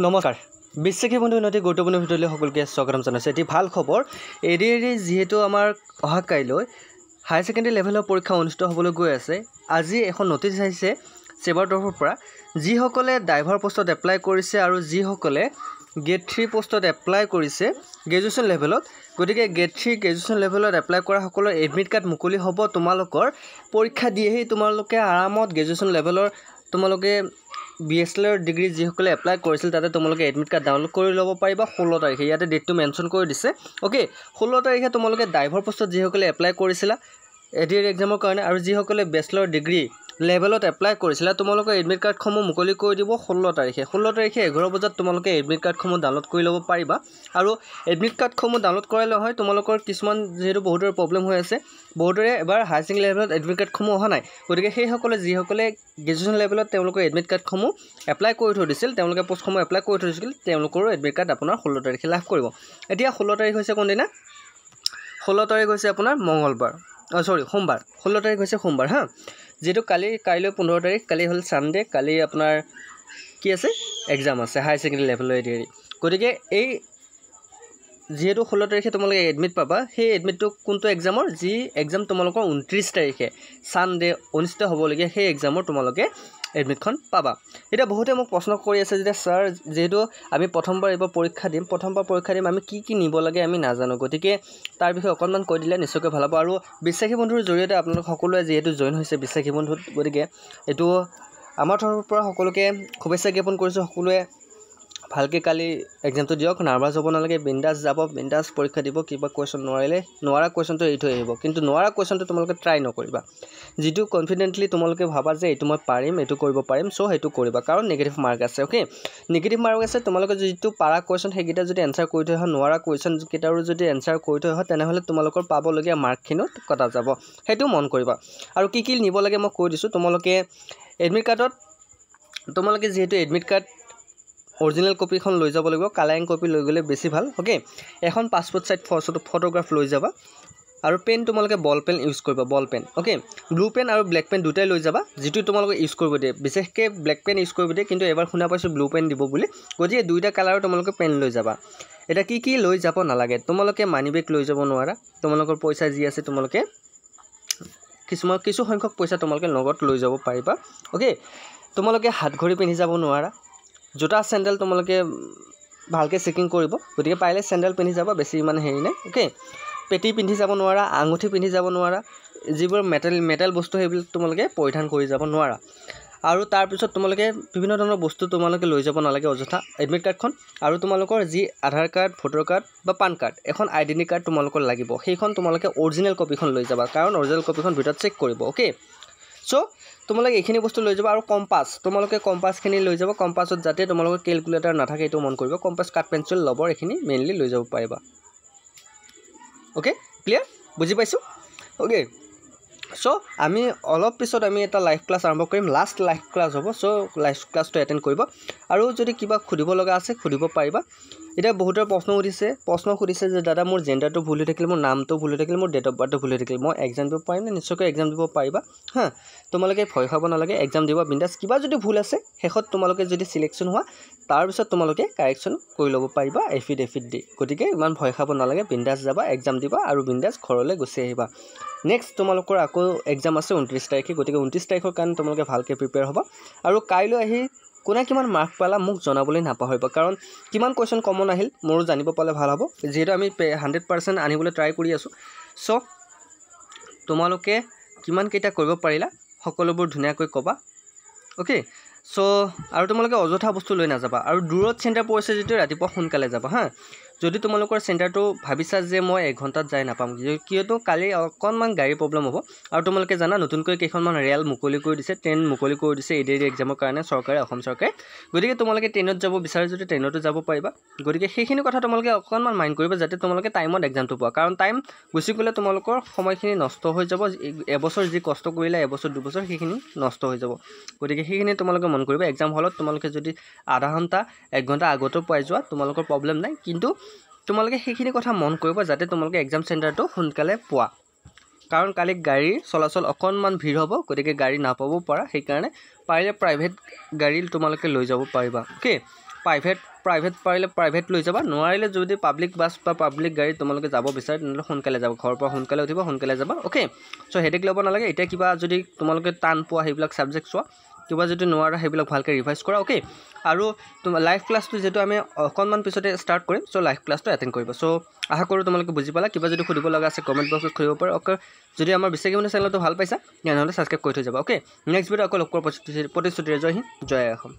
নমস্কাৰ বিশ্বাসী বন্ধু নতি গুৰুত্বপূৰ্ণ ভিডিঅ'লৈ সকলোকে স্বাগতম জনাইছোঁ। এটি ভাল খবৰ এৰি যিহেতু আমাৰ অহা কাইলৈ হায়াৰ ছেকেণ্ডেৰী লেভেলৰ পৰীক্ষা অনুষ্ঠিত হ'বলৈ গৈ আছে। আজি এখন নটিছ আহিছে চেবাৰ তৰফৰ পৰা, যিসকলে ড্ৰাইভাৰ পোষ্টত এপ্লাই কৰিছে আৰু যিসকলে গ্ৰেড 3 পোষ্টত এপ্লাই কৰিছে গ্ৰেজুৱেশ্যন লেভেলত। গতিকে গ্ৰেড 3 গ্ৰেজুৱেশ্যন লেভেলত এপ্লাই কৰা সকলৰ এডমিট কাৰ্ড মুকলি হ'ব। তোমালোকৰ পৰীক্ষা দিয়েহি তোমালোকে আৰামত গ্ৰেজুৱেশ্যন লেভেলৰ তোমালোকে BSL ডিগ্ৰী যিসকলে এপ্লাই কৰিছিল তাতে তোমালোকে এডমিট কাৰ্ড ডাউনলোড কৰি ল'ব পাৰিবা 16 তাৰিখে। ইয়াতে ডেটটো মেনশ্যন কৰি দিছে। অ'কে, 16 তাৰিখে তোমালোকে ড্ৰাইভাৰ পোষ্টত যিসকলে এপ্লাই কৰিছিলা এডিআৰ এক্সামৰ কাৰণে আৰু যিসকলে বেচেলৰ ডিগ্ৰী লেভেলত এপ্লাই কৰিছিলা তোমালোকৰ এডমিট কাৰ্ডসমূহ মুকলি কৰি দিব 16 তাৰিখে। 16 তাৰিখে 11 বজাত তোমালোকে এডমিট কাৰ্ডসমূহ ডাউনলোড কৰি ল'ব পাৰিবা। আৰু এডমিট কাৰ্ডসমূহ ডাউনলোড কৰালে নহয় তোমালোকৰ কিছুমান যিহেতু বহুতৰে প্ৰব্লেম হৈ আছে, বহুতৰে এবাৰ হায়াৰ ছেকেণ্ডেৰী লেভেলত এডমিট কাৰ্ডসমূহ অহা নাই। গতিকে সেইসকলে যিসকলে গ্ৰেজুৱেশ্যন লেভেলত তেওঁলোকৰ এডমিট কাৰ্ডসমূহ এপ্লাই কৰি থৈ দিছিল, তেওঁলোকে পোষ্টসমূহ এপ্লাই কৰি থৈ দিছিল, তেওঁলোকৰো এডমিট কাৰ্ড আপোনাৰ 16 তাৰিখে লাভ কৰিব। এতিয়া 16 তাৰিখ হৈছে কোনদিনা? 16 তাৰিখ হৈছে আপোনাৰ মঙলবাৰ, সোমবাৰ। 16 তাৰিখ হৈছে সোমবাৰ হা। যিহেতু কাইলৈ 15 তাৰিখ, কালি হ'ল ছানডে, কালি আপোনাৰ কি আছে এক্সাম আছে হায়াৰ ছেকেণ্ডেৰী লেভেলৰ এডিআৰ। গতিকে এই যিহেতু 16 তাৰিখে তোমালোকে এডমিট পাবা, সেই এডমিটটো কোনটো এক্সামৰ? যি এক্সাম তোমালোকৰ 29 তাৰিখে ছানডে অনুষ্ঠিত হ'বলগীয়া সেই এক্সামৰ তোমালোকে এডমিটখন পাবা। এতিয়া বহুতে মোক প্ৰশ্ন কৰি আছে যে ছাৰ যিহেতু আমি প্ৰথমবাৰ এইবাৰ পৰীক্ষা দিম, আমি কি নিব লাগে আমি নাজানো। গতিকে তাৰ বিষয়ে অকণমান কৈ দিলে নিশ্চয়কৈ ভাল হ'ব। আৰু বিশ্বাসী বন্ধুৰ জৰিয়তে আপোনালোক সকলোৱে যিহেতু জইন হৈছে বিশ্বাসী বন্ধুত, গতিকে এইটো আমাৰ তৰফৰ পৰা সকলোকে শুভেচ্ছা জ্ঞাপন কৰিছোঁ। সকলোৱে ভালকৈ কালি এক্সামটো দিয়ক, নাৰ্ভাছ হ'ব নালাগে, বিন্দাছ যাব, বিন্দাছ পৰীক্ষা দিব। কিবা কুৱেশ্যন নোৱাৰা কুৱেশ্যনটো এৰি থৈ আহিব, কিন্তু নোৱাৰা কুৱেশ্যনটো তোমালোকে ট্ৰাই নকৰিবা। যিটো কনফিডেণ্টলি তোমালোকে ভাবা যে এইটো মই পাৰিম, এইটো কৰিব পাৰিম, চ' সেইটো কৰিবা, কাৰণ নিগেটিভ মাৰ্ক আছে। অ'কে, নিগেটিভ মাৰ্ক আছে। তোমালোকে যিটো পাৰা কুৱেশ্যন সেইকেইটা যদি এনচাৰ কৰি থৈ হয়, নোৱাৰা কুৱেশ্যনকেইটাৰো যদি এনচাৰ কৰি থৈ হয়, তেনেহ'লে তোমালোকৰ পাবলগীয়া মাৰ্কখিনিও কটা যাব। সেইটো মন কৰিবা। আৰু কি নিব লাগে মই কৈ দিছোঁ। তোমালোকে এডমিট কাৰ্ডত তোমালোকে যিহেতু এডমিট কাৰ্ড অৰিজিনেল কপিখন লৈ যাব লাগিব, কালাৰিং কপি লৈ গ'লে বেছি ভাল। অ'কে, এখন পাছপোৰ্ট চাইজ ফটোগ্ৰাফ লৈ যাবা। আৰু পেন তোমালোকে বল পেন ইউজ কৰিবা, ball pen. Okay, blue pen আৰু ব্লেক পেন দুটাই লৈ যাবা, যিটো তোমালোকে ইউজ কৰিব দিয়ে। বিশেষকৈ ব্লেক পেন ইউজ কৰিব দিয়ে, কিন্তু এবাৰ শুনা পাইছোঁ ব্লু পেন দিব বুলি। গতিকে দুইটা কালাৰৰ তোমালোকে পেন লৈ যাবা। এতিয়া কি লৈ যাব নালাগে, তোমালোকে মানি বেগ লৈ যাব নোৱাৰা। তোমালোকৰ পইচা যি আছে তোমালোকে কিছু সংখ্যক পইচা তোমালোকে লগত লৈ যাব পাৰিবা। অ'কে, তোমালোকে হাত ঘড়ী পিন্ধি যাব নোৱাৰা। জোতা চেণ্ডেল তোমালোকে ভালকৈ চেকিং কৰিব, গতিকে পাৰিলে চেণ্ডেল পিন্ধি যাবা, বেছি ইমান হেৰি নাই। অ'কে, পেটি পিন্ধি যাব নোৱাৰা, আঙুঠি পিন্ধি যাব নোৱাৰা, যিবোৰ মেটেল বস্তু সেইবিলাক তোমালোকে পৰিধান কৰি যাব নোৱাৰা। আৰু তাৰপিছত তোমালোকে বিভিন্ন ধৰণৰ বস্তু তোমালোকে লৈ যাব নালাগে অযথা। এডমিট কাৰ্ডখন আৰু তোমালোকৰ যি আধাৰ কাৰ্ড, ভোটাৰ কাৰ্ড বা পান কাৰ্ড, এখন আইডেণ্টি কাৰ্ড তোমালোকৰ লাগিব। সেইখন তোমালোকে অৰিজিনেল কপিখন লৈ যাবা, কাৰণ অৰিজিনেল কপিখন ভিতৰত চেক কৰিব। অ'কে, চ' তোমালোকে এইখিনি বস্তু লৈ যাবা। আৰু কম্পাছ, তোমালোকে কম্পাছখিনি লৈ যাব। কম্পাছত যাতে তোমালোকৰ কেলকুলেটাৰ নাথাকে এইটো মন কৰিব। কম্পাছ, কাঠ, পেঞ্চিল, ৰবৰ এইখিনি মেইনলি লৈ যাব পাৰিবা। Okay, clear? বুজি পাইছোঁ? অ'কে, চ' আমি অলপ পিছত আমি এটা লাইভ ক্লাছ আৰম্ভ কৰিম, লাষ্ট লাইভ ক্লাছ হ'ব। চ' লাইভ ক্লাছটো এটেণ্ড কৰিব। আৰু যদি কিবা সুধিব লগা আছে সুধিব পাৰিবা। এতিয়া বহুতৰ প্ৰশ্ন সুধিছে যে দাদা মোৰ জেণ্ডাৰটো ভুল হৈ থাকিল, মোৰ নামটো ভুল হৈ থাকিল, মোৰ ডেট অফ বাৰ্থটো ভুল হৈ থাকিল, মই এক্সাম দিব পাৰিম নে? নিশ্চয়কৈ এক্সাম দিব পাৰিবা হা। তোমালোকে ভয় খাব নালাগে, এক্সাম দিব বিন্দাছ। কিবা যদি ভুল আছে শেষত তোমালোকে যদি চিলেকশ্যন হোৱা তাৰপিছত তোমালোকে কাৰেকশ্যন কৰি ল'ব পাৰিবা এফিডেভিট দি। গতিকে ইমান ভয় খাব নালাগে, বিন্দাছ যাবা, এক্সাম দিবা আৰু বিন্দাছ ঘৰলৈ গুচি আহিবা। নেক্সট তোমালোকৰ আকৌ এক্সাম আছে 29 তাৰিখে। গতিকে 29 তাৰিখৰ কাৰণে তোমালোকে ভালকৈ প্ৰিপেয়াৰ হ'ব। আৰু কাইলৈ আহি কোনে কিমান মাৰ্ক পালা মোক জনাবলৈ নাপাহৰিবা, কাৰণ কিমান কুৱেশ্যন কমন আহিল মোৰো জানিব পালে ভাল হ'ব। যিহেতু আমি 100% আনিবলৈ ট্ৰাই কৰি আছোঁ। চ' তোমালোকে কিমানকেইটা কৰিব পাৰিলা সকলোবোৰ ধুনীয়াকৈ ক'বা। অ'কে, চ' আৰু তোমালোকে অযথা বস্তু লৈ নাযাবা। আৰু দূৰত চেণ্টাৰ পৰিছে যিটো ৰাতিপুৱা সোনকালে যাবা হা। যদি তোমালোকৰ চেণ্টাৰটো ভাবিছা যে মই 1 ঘণ্টাত যাই নাপাম, কিয়তো কালি অকণমান গাড়ীৰ প্ৰব্লেম হ'ব। আৰু তোমালোকে জানা নতুনকৈ কেইখনমান ৰেল মুকলি কৰি দিছে, ট্ৰেইন মুকলি কৰি দিছে এডিআৰ এক্সামৰ কাৰণে চৰকাৰে, অসম চৰকাৰে। গতিকে তোমালোকে ট্ৰেইনত যাব বিচাৰে যদি ট্ৰেইনতো যাব পাৰিবা। গতিকে সেইখিনি কথা তোমালোকে অকণমান মাইণ্ড কৰিবা, যাতে তোমালোকে টাইমত এক্সামটো পোৱা। কাৰণ টাইম গুচি গ'লে তোমালোকৰ সময়খিনি নষ্ট হৈ যাব। এবছৰ যি কষ্ট কৰিলে এবছৰ 2 বছৰ সেইখিনি নষ্ট হৈ যাব। গতিকে সেইখিনি তোমালোকে মন কৰিবা। এক্সাম হলত তোমালোকে যদি আধা ঘণ্টা 1 ঘণ্টা আগতো পাই যোৱা তোমালোকৰ প্ৰব্লেম নাই, কিন্তু তোমালোকে সেইখিনি কথা মন কৰিবা যাতে তোমালোকে এক্সাম চেণ্টাৰটো সোনকালে পোৱা। কাৰণ কালি গাড়ীৰ চলাচল অকণমান ভিৰ হ'ব, গতিকে গাড়ী নাপাবও পাৰা। সেইকাৰণে পাৰিলে প্ৰাইভেট গাড়ী তোমালোকে লৈ যাব পাৰিবা। অ'কে, প্ৰাইভেট পাৰিলে প্ৰাইভেট লৈ যাবা নোৱাৰিলে যদি পাব্লিক বাছ বা পাব্লিক গাড়ীত তোমালোকে যাব বিচাৰে তেনেহ'লে সোনকালে যাব ঘৰৰ পৰা সোনকালে উঠিব সোনকালে যাবা অ'কে চ' হেডেক ল'ব নালাগে এতিয়া কিবা যদি তোমালোকে টান পোৱা সেইবিলাক ছাবজেক্ট চোৱা কিবা যদি নোৱাৰা সেইবিলাক ভালকৈ ৰিভাইজ কৰা অ'কে আৰু তোমাৰ লাইভ ক্লাছটো যিহেতু আমি অকণমান পিছতে ষ্টাৰ্ট কৰিম চ' লাইভ ক্লাছটো এটেণ্ড কৰিব চ' আশা কৰোঁ তোমালোকে বুজি পালা কিবা যদি সুধিব লগা আছে কমেণ্ট বক্সত সুধিব পাৰে অ'কে যদি আমাৰ বিশ্বাসী মানে চেনেলটো ভাল পাইছা তেনেহ'লে ছাবস্ক্ৰাইব কৰি থৈ যাবা অ'কে নেক্সট ভিডিঅ' আকৌ লগ পোৱাৰ প্ৰতিশ্ৰুতিৰে জয় হিন্দ জয় অসম